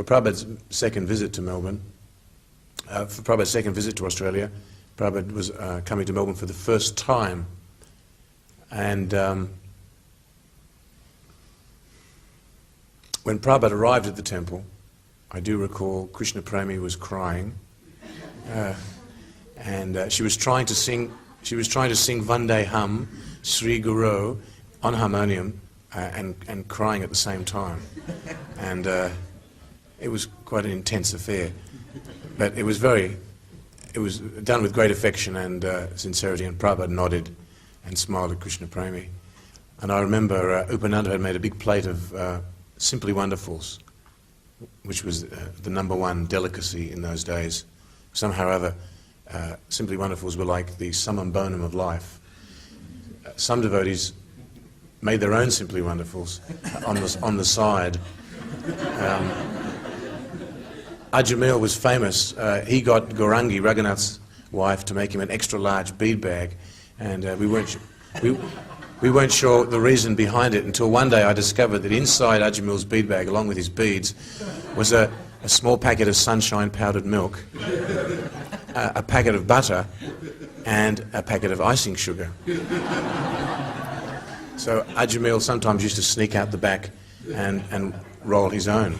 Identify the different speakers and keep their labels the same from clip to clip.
Speaker 1: for Prabhupada's second visit to Melbourne, for Prabhupada's second visit to Australia, Prabhupada was coming to Melbourne for the first time, and when Prabhupada arrived at the temple, I do recall Krishna Premi was crying, and she was trying to sing Vande Hum, Sri Guru on harmonium, and crying at the same time, and it was quite an intense affair, but it was done with great affection and sincerity, and Prabhupada nodded and smiled at Krishna Premi. And I remember Upananda had made a big plate of Simply Wonderfuls, which was the number one delicacy in those days. Somehow or other, Simply Wonderfuls were like the summum bonum of life. Some devotees made their own Simply Wonderfuls on the side. Ajamil was famous. He got Gaurangi, Raghunath's wife, to make him an extra large bead bag, and we weren't sure the reason behind it until one day I discovered that inside Ajamil's bead bag, along with his beads, was a small packet of sunshine powdered milk, a packet of butter, and a packet of icing sugar. So Ajamil sometimes used to sneak out the back and roll his own.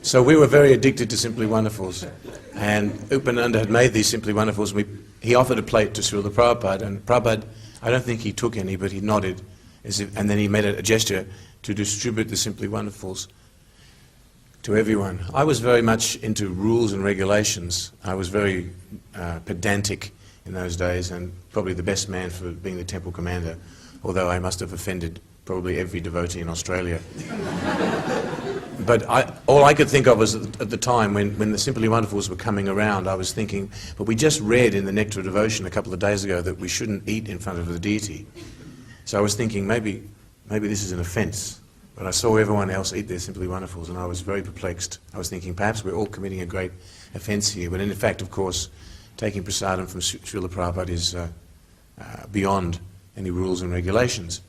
Speaker 1: So we were very addicted to Simply Wonderfuls, and Upananda had made these Simply Wonderfuls. He offered a plate to Srila Prabhupada, and Prabhupada, I don't think he took any, but he nodded, and then he made a gesture to distribute the Simply Wonderfuls to everyone. I was very much into rules and regulations. I was very pedantic in those days, and probably the best man for being the temple commander, although I must have offended probably every devotee in Australia. But all I could think of was at the time when the Simply Wonderfuls were coming around, I was thinking, but we just read in the Nectar of Devotion a couple of days ago that we shouldn't eat in front of the deity. So I was thinking, maybe this is an offence. But I saw everyone else eat their Simply Wonderfuls, and I was very perplexed. I was thinking, perhaps we're all committing a great offence here. But in fact, of course, taking prasadam from Srila Prabhupada is beyond any rules and regulations.